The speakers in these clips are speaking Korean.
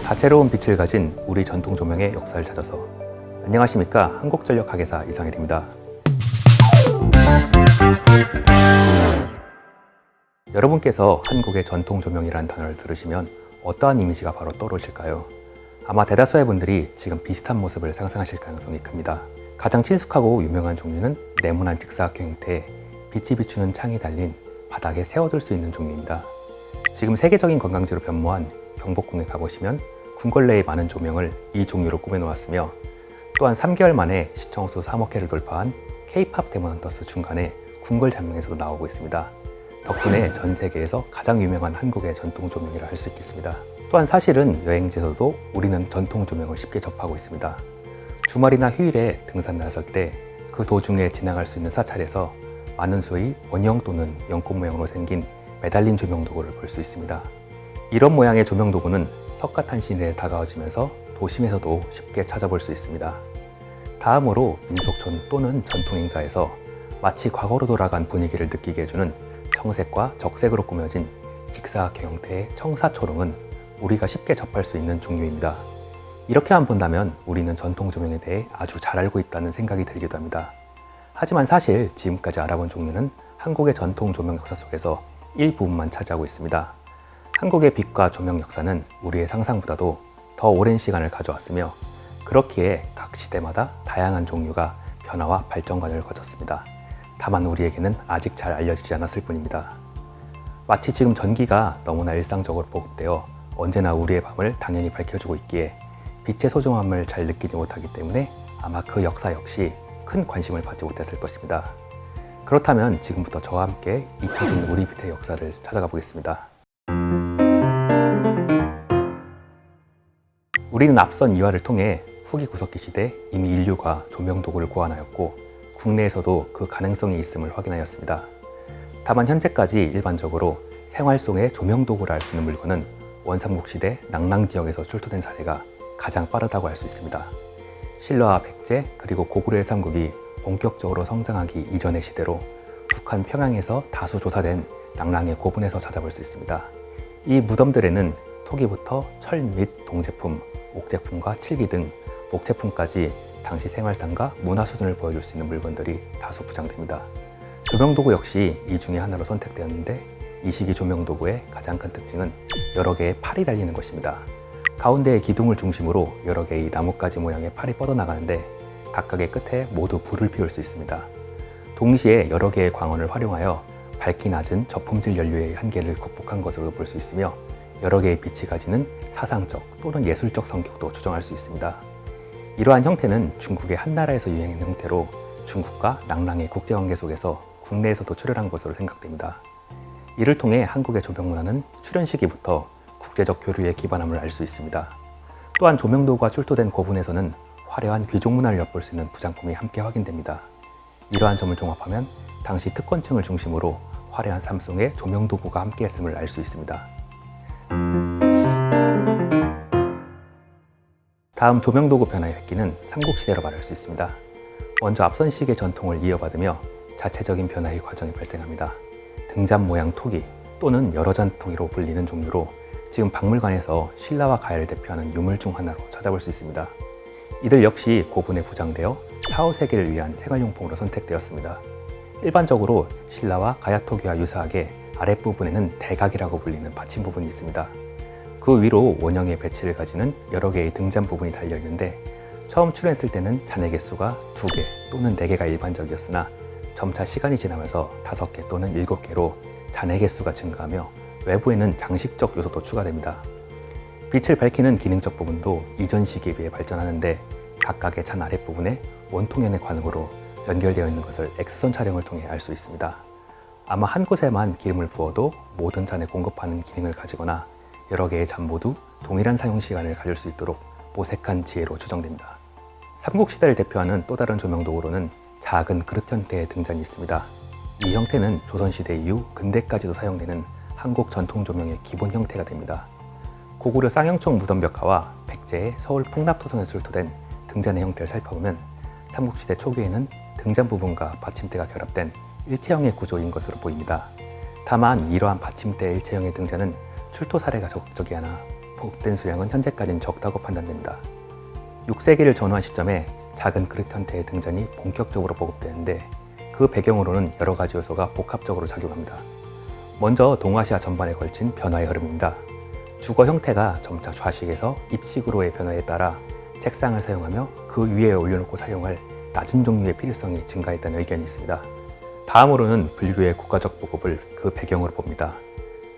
다채로운 빛을 가진 우리 전통 조명의 역사를 찾아서. 안녕하십니까, 한국전력 가게사 이상일입니다. 여러분께서 한국의 전통 조명이라는 단어를 들으시면 어떠한 이미지가 바로 떠오르실까요? 아마 대다수의 분들이 지금 비슷한 모습을 상상하실 가능성이 큽니다. 가장 친숙하고 유명한 종류는 네모난 직사각형 형태의 빛이 비추는 창이 달린 바닥에 세워둘 수 있는 종류입니다. 지금 세계적인 관광지로 변모한 경복궁에 가보시면 궁궐 내의 많은 조명을 이 종류로 꾸며놓았으며, 또한 3개월 만에 시청수 3억 회를 돌파한 K-POP 데몬 헌터스 중간에 궁궐 장면에서도 나오고 있습니다. 덕분에 전 세계에서 가장 유명한 한국의 전통 조명이라 할 수 있겠습니다. 또한 사실은 여행지에서도 우리는 전통 조명을 쉽게 접하고 있습니다. 주말이나 휴일에 등산 나설 때 그 도중에 지나갈 수 있는 사찰에서 많은 수의 원형 또는 연꽃 모양으로 생긴 매달린 조명 도구를 볼 수 있습니다. 이런 모양의 조명 도구는 석가탄신일에 다가와지면서 도심에서도 쉽게 찾아볼 수 있습니다. 다음으로 민속촌 또는 전통 행사에서 마치 과거로 돌아간 분위기를 느끼게 해주는 청색과 적색으로 꾸며진 직사각형 형태의 청사초롱은 우리가 쉽게 접할 수 있는 종류입니다. 이렇게만 본다면 우리는 전통 조명에 대해 아주 잘 알고 있다는 생각이 들기도 합니다. 하지만 사실 지금까지 알아본 종류는 한국의 전통 조명 역사 속에서 일부분만 차지하고 있습니다. 한국의 빛과 조명 역사는 우리의 상상보다도 더 오랜 시간을 가져왔으며, 그렇기에 각 시대마다 다양한 종류가 변화와 발전 과정을 거쳤습니다. 다만 우리에게는 아직 잘 알려지지 않았을 뿐입니다. 마치 지금 전기가 너무나 일상적으로 보급되어 언제나 우리의 밤을 당연히 밝혀주고 있기에 빛의 소중함을 잘 느끼지 못하기 때문에 아마 그 역사 역시 큰 관심을 받지 못했을 것입니다. 그렇다면 지금부터 저와 함께 잊혀진 우리 빛의 역사를 찾아가 보겠습니다. 우리는 앞선 이화를 통해 후기 구석기 시대 이미 인류가 조명 도구를 고안하였고, 국내에서도 그 가능성이 있음을 확인하였습니다. 다만 현재까지 일반적으로 생활 속의 조명 도구라 할 수 있는 물건은 원삼국 시대 낙랑 지역에서 출토된 사례가 가장 빠르다고 할 수 있습니다. 신라와 백제 그리고 고구려의 삼국이 본격적으로 성장하기 이전의 시대로 북한 평양에서 다수 조사된 낙랑의 고분에서 찾아볼 수 있습니다. 이 무덤들에는 토기부터 철 및 동제품, 옥제품과 칠기 등 목제품까지 당시 생활상과 문화 수준을 보여줄 수 있는 물건들이 다수 부장됩니다. 조명도구 역시 이 중에 하나로 선택되었는데, 이 시기 조명도구의 가장 큰 특징은 여러 개의 팔이 달리는 것입니다. 가운데의 기둥을 중심으로 여러 개의 나뭇가지 모양의 팔이 뻗어나가는데 각각의 끝에 모두 불을 피울 수 있습니다. 동시에 여러 개의 광원을 활용하여 밝기 낮은 저품질 연료의 한계를 극복한 것으로 볼 수 있으며, 여러 개의 빛이 가지는 사상적 또는 예술적 성격도 추정할 수 있습니다. 이러한 형태는 중국의 한나라에서 유행하는 형태로 중국과 낙랑의 국제관계 속에서 국내에서도 출현한 것으로 생각됩니다. 이를 통해 한국의 조명 문화는 출현 시기부터 국제적 교류에 기반함을 알 수 있습니다. 또한 조명도구가 출토된 고분에서는 화려한 귀족 문화를 엿볼 수 있는 부장품이 함께 확인됩니다. 이러한 점을 종합하면 당시 특권층을 중심으로 화려한 삼송의 조명도구가 함께했음을 알 수 있습니다. 다음 조명도구 변화의 획기는 삼국시대로 말할 수 있습니다. 먼저 앞선 시기의 전통을 이어받으며 자체적인 변화의 과정이 발생합니다. 등잔 모양 토기 또는 여러 잔 토기로 불리는 종류로 지금 박물관에서 신라와 가야를 대표하는 유물 중 하나로 찾아볼 수 있습니다. 이들 역시 고분에 부장되어 4, 5세기를 위한 생활용품으로 선택되었습니다. 일반적으로 신라와 가야 토기와 유사하게 아랫부분에는 대각이라고 불리는 받침 부분이 있습니다. 그 위로 원형의 배치를 가지는 여러 개의 등잔 부분이 달려있는데, 처음 출현했을 때는 잔의 개수가 2개 또는 4개가 일반적이었으나 점차 시간이 지나면서 5개 또는 7개로 잔의 개수가 증가하며 외부에는 장식적 요소도 추가됩니다. 빛을 밝히는 기능적 부분도 이전 시기에 비해 발전하는데, 각각의 잔 아랫부분에 원통연의 관으로 연결되어 있는 것을 X선 촬영을 통해 알 수 있습니다. 아마 한 곳에만 기름을 부어도 모든 잔에 공급하는 기능을 가지거나 여러 개의 잔 모두 동일한 사용 시간을 가질 수 있도록 모색한 지혜로 추정됩니다. 삼국시대를 대표하는 또 다른 조명도구로는 작은 그릇 형태의 등잔이 있습니다. 이 형태는 조선시대 이후 근대까지도 사용되는 한국 전통 조명의 기본 형태가 됩니다. 고구려 쌍용총 무덤벽화와 백제의 서울 풍납토성에서 출토된 등잔의 형태를 살펴보면 삼국시대 초기에는 등잔 부분과 받침대가 결합된 일체형의 구조인 것으로 보입니다. 다만 이러한 받침대 일체형의 등잔은 출토 사례가 적지 않아 보급된 수량은 현재까지는 적다고 판단됩니다. 6세기를 전후한 시점에 작은 그릇 형태의 등잔이 본격적으로 보급되는데 그 배경으로는 여러 가지 요소가 복합적으로 작용합니다. 먼저 동아시아 전반에 걸친 변화의 흐름입니다. 주거 형태가 점차 좌식에서 입식으로의 변화에 따라 책상을 사용하며 그 위에 올려놓고 사용할 낮은 종류의 필요성이 증가했다는 의견이 있습니다. 다음으로는 불교의 국가적 보급을 그 배경으로 봅니다.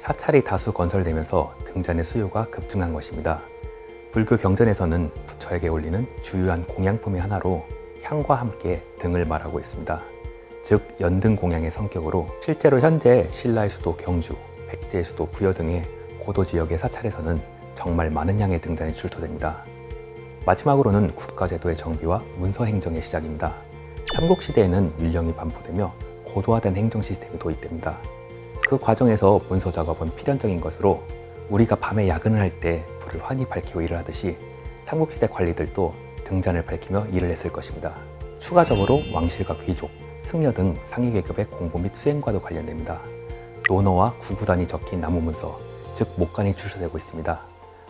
사찰이 다수 건설되면서 등잔의 수요가 급증한 것입니다. 불교 경전에서는 부처에게 올리는 주요한 공양품의 하나로 향과 함께 등을 말하고 있습니다. 즉 연등 공양의 성격으로 실제로 현재 신라의 수도 경주, 백제의 수도 부여 등의 고도 지역의 사찰에서는 정말 많은 양의 등잔이 출토됩니다. 마지막으로는 국가제도의 정비와 문서 행정의 시작입니다. 삼국시대에는 율령이 반포되며 고도화된 행정 시스템이 도입됩니다. 그 과정에서 문서 작업은 필연적인 것으로 우리가 밤에 야근을 할 때 불을 환히 밝히고 일을 하듯이 삼국시대 관리들도 등잔을 밝히며 일을 했을 것입니다. 추가적으로 왕실과 귀족, 승려 등 상위 계급의 공부 및 수행과도 관련됩니다. 논어와 구구단이 적힌 나무 문서, 즉 목간이 출소되고 있습니다.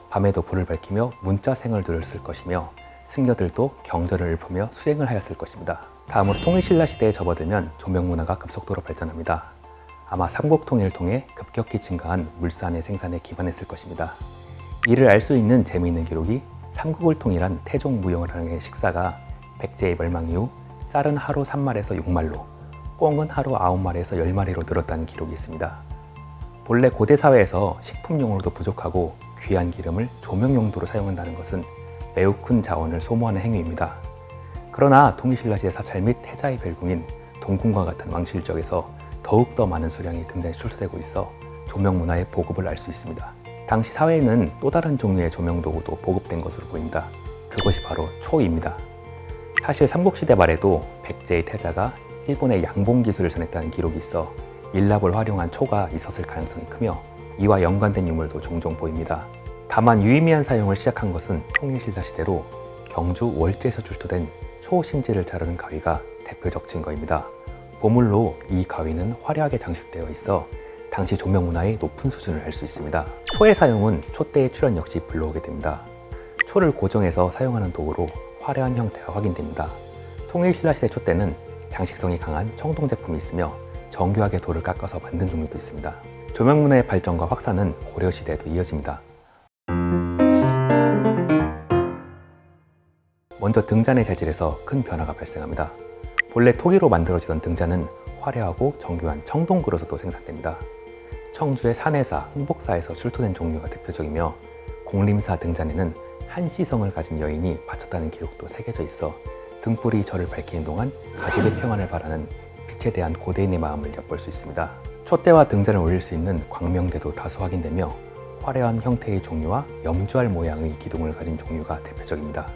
밤에도 불을 밝히며 문자생을 들었을 것이며 승려들도 경전을 읊으며 수행을 하였을 것입니다. 다음으로 통일신라 시대에 접어들면 조명문화가 급속도로 발전합니다. 아마 삼국통일을 통해 급격히 증가한 물산의 생산에 기반했을 것입니다. 이를 알 수 있는 재미있는 기록이 삼국을 통일한 태종무용을 식사가 백제의 멸망 이후 쌀은 하루 3말에서 6말로, 꽁은 하루 9말에서 10마리로 늘었다는 기록이 있습니다. 본래 고대 사회에서 식품용으로도 부족하고 귀한 기름을 조명 용도로 사용한다는 것은 매우 큰 자원을 소모하는 행위입니다. 그러나 통일신라 시대 사찰 및 태자의 별궁인 동궁과 같은 왕실적에서 더욱더 많은 수량이 등장해 출소되고 있어 조명 문화의 보급을 알 수 있습니다. 당시 사회에는 또 다른 종류의 조명 도구도 보급된 것으로 보인다. 그것이 바로 초입니다. 사실 삼국시대 말에도 백제의 태자가 일본의 양봉 기술을 전했다는 기록이 있어 밀랍을 활용한 초가 있었을 가능성이 크며 이와 연관된 유물도 종종 보입니다. 다만 유의미한 사용을 시작한 것은 통일신라 시대로 경주 월제에서 출토된 초심지를 자르는 가위가 대표적 증거입니다. 보물로 이 가위는 화려하게 장식되어 있어 당시 조명 문화의 높은 수준을 알 수 있습니다. 초의 사용은 촛대의 출현 역시 불러오게 됩니다. 초를 고정해서 사용하는 도구로 화려한 형태가 확인됩니다. 통일신라 시대 촛대는 장식성이 강한 청동 제품이 있으며 정교하게 돌을 깎아서 만든 종류도 있습니다. 조명 문화의 발전과 확산은 고려 시대에도 이어집니다. 먼저 등잔의 재질에서 큰 변화가 발생합니다. 본래 토기로 만들어지던 등잔은 화려하고 정교한 청동 그릇으로 생산됩니다. 청주의 산해사, 흥복사에서 출토된 종류가 대표적이며 공림사 등잔에는 한시성을 가진 여인이 바쳤다는 기록도 새겨져 있어 등불이 절을 밝히는 동안 가족의 평안을 바라는 빛에 대한 고대인의 마음을 엿볼 수 있습니다. 촛대와 등잔을 올릴 수 있는 광명대도 다수 확인되며 화려한 형태의 종류와 염주알 모양의 기둥을 가진 종류가 대표적입니다.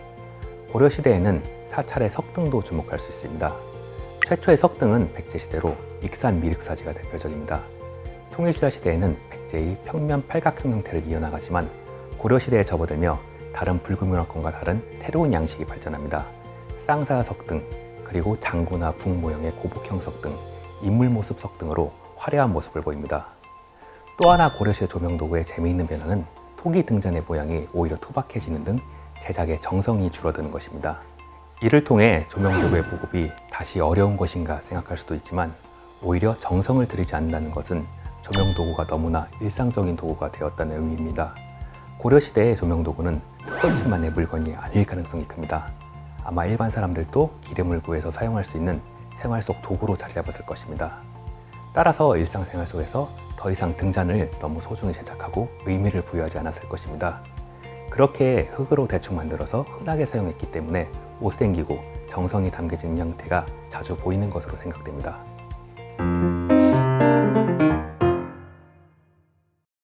고려시대에는 사찰의 석등도 주목할 수 있습니다. 최초의 석등은 백제시대로 익산 미륵사지가 대표적입니다. 통일신라 시대에는 백제의 평면 팔각형 형태를 이어나가지만 고려시대에 접어들며 다른 불교 문화권과 다른 새로운 양식이 발전합니다. 쌍사 석등, 그리고 장구나 붕 모형의 고복형 석등, 인물 모습 석등으로 화려한 모습을 보입니다. 또 하나 고려시대 조명도구의 재미있는 변화는 토기 등잔의 모양이 오히려 투박해지는 등 제작의 정성이 줄어드는 것입니다. 이를 통해 조명도구의 보급이 다시 어려운 것인가 생각할 수도 있지만 오히려 정성을 들이지 않는다는 것은 조명도구가 너무나 일상적인 도구가 되었다는 의미입니다. 고려시대의 조명도구는 특권층만의 물건이 아닐 가능성이 큽니다. 아마 일반 사람들도 기름을 구해서 사용할 수 있는 생활 속 도구로 자리 잡았을 것입니다. 따라서 일상생활 속에서 더 이상 등잔을 너무 소중히 제작하고 의미를 부여하지 않았을 것입니다. 그렇게 흙으로 대충 만들어서 흔하게 사용했기 때문에 못생기고 정성이 담겨진 형태가 자주 보이는 것으로 생각됩니다.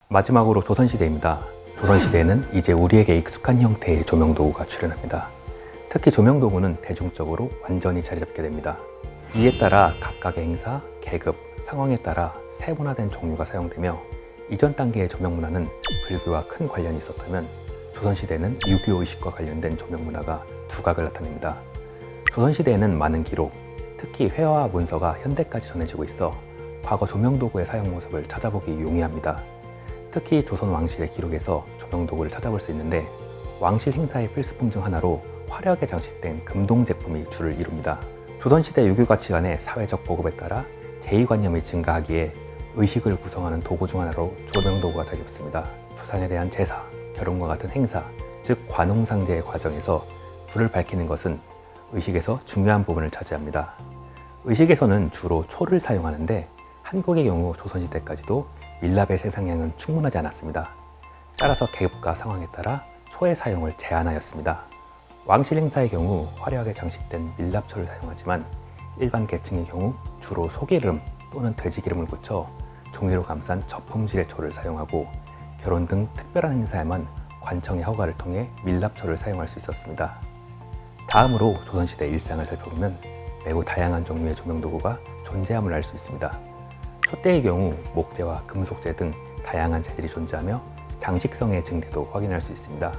마지막으로 조선시대입니다. 조선시대에는 이제 우리에게 익숙한 형태의 조명도구가 출현합니다. 특히 조명도구는 대중적으로 완전히 자리 잡게 됩니다. 이에 따라 각각의 행사, 계급, 상황에 따라 세분화된 종류가 사용되며 이전 단계의 조명문화는 불교와 큰 관련이 있었다면 조선시대는 유교 의식과 관련된 조명문화가 두각을 나타냅니다. 조선시대에는 많은 기록, 특히 회화와 문서가 현대까지 전해지고 있어 과거 조명도구의 사용 모습을 찾아보기 용이합니다. 특히 조선 왕실의 기록에서 조명도구를 찾아볼 수 있는데 왕실 행사의 필수품 중 하나로 화려하게 장식된 금동 제품이 주를 이룹니다. 조선시대 유교 가치관의 사회적 보급에 따라 제의관념이 증가하기에 의식을 구성하는 도구 중 하나로 조명도구가 자리 잡습니다. 조상에 대한 제사, 결혼과 같은 행사, 즉 관홍상제의 과정에서 불을 밝히는 것은 의식에서 중요한 부분을 차지합니다. 의식에서는 주로 초를 사용하는데 한국의 경우 조선시대까지도 밀랍의 생산량은 충분하지 않았습니다. 따라서 계급과 상황에 따라 초의 사용을 제한하였습니다. 왕실 행사의 경우 화려하게 장식된 밀랍초를 사용하지만 일반 계층의 경우 주로 소기름 또는 돼지기름을 묻혀 종이로 감싼 저품질의 초를 사용하고 결혼 등 특별한 행사에만 관청의 허가를 통해 밀랍초를 사용할 수 있었습니다. 다음으로 조선시대 일상을 살펴보면 매우 다양한 종류의 조명도구가 존재함을 알 수 있습니다. 촛대의 경우 목재와 금속재 등 다양한 재질이 존재하며 장식성의 증대도 확인할 수 있습니다.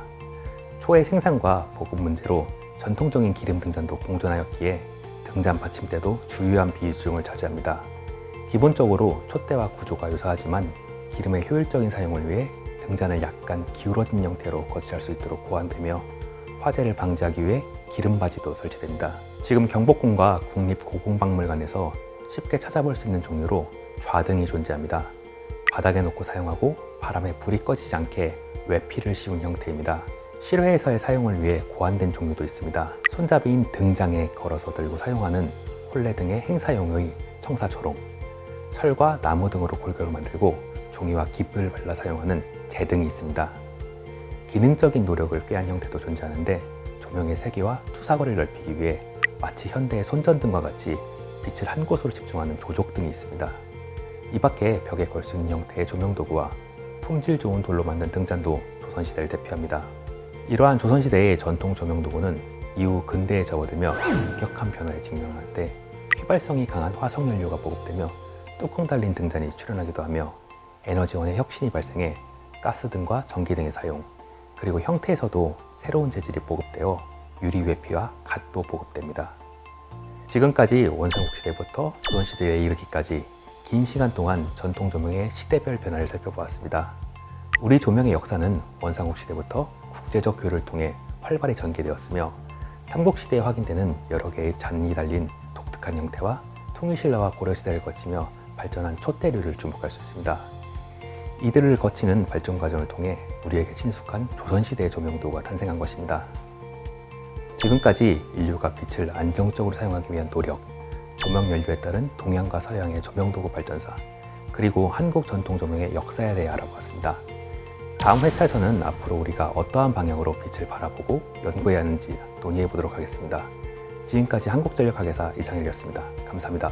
초의 생산과 보급 문제로 전통적인 기름 등잔도 공존하였기에 등잔 받침대도 주요한 비중을 차지합니다. 기본적으로 촛대와 구조가 유사하지만 기름의 효율적인 사용을 위해 등잔을 약간 기울어진 형태로 거치할 수 있도록 보완되며 화재를 방지하기 위해 기름바지도 설치됩니다. 지금 경복궁과 국립고궁박물관에서 쉽게 찾아볼 수 있는 종류로 좌등이 존재합니다. 바닥에 놓고 사용하고 바람에 불이 꺼지지 않게 외피를 씌운 형태입니다. 실외에서의 사용을 위해 고안된 종류도 있습니다. 손잡이인 등장에 걸어서 들고 사용하는 홀레 등의 행사용의 청사초롱, 철과 나무 등으로 골고루 만들고 종이와 깃불을 발라 사용하는 재등이 있습니다. 기능적인 노력을 꾀한 형태도 존재하는데 조명의 세기와 투사거리를 넓히기 위해 마치 현대의 손전등과 같이 빛을 한 곳으로 집중하는 조족등이 있습니다. 이 밖에 벽에 걸 수 있는 형태의 조명도구와 품질 좋은 돌로 만든 등잔도 조선시대를 대표합니다. 이러한 조선시대의 전통 조명도구는 이후 근대에 접어들며 급격한 변화에 직면할 때 휘발성이 강한 화석연료가 보급되며 뚜껑 달린 등잔이 출현하기도 하며 에너지원의 혁신이 발생해 가스등과 전기등의 사용, 그리고 형태에서도 새로운 재질이 보급되어 유리 외피와 갓도 보급됩니다. 지금까지 원삼국 시대부터 조선시대에 이르기까지 긴 시간 동안 전통 조명의 시대별 변화를 살펴보았습니다. 우리 조명의 역사는 원삼국 시대부터 국제적 교류를 통해 활발히 전개되었으며 삼국시대에 확인되는 여러 개의 잔이 달린 독특한 형태와 통일신라와 고려시대를 거치며 발전한 촛대류를 주목할 수 있습니다. 이들을 거치는 발전 과정을 통해 우리에게 친숙한 조선시대의 조명도구가 탄생한 것입니다. 지금까지 인류가 빛을 안정적으로 사용하기 위한 노력, 조명연료에 따른 동양과 서양의 조명도구 발전사, 그리고 한국 전통 조명의 역사에 대해 알아보았습니다. 다음 회차에서는 앞으로 우리가 어떠한 방향으로 빛을 바라보고 연구해야 하는지 논의해 보도록 하겠습니다. 지금까지 한국전력학회사 이상일이었습니다. 감사합니다.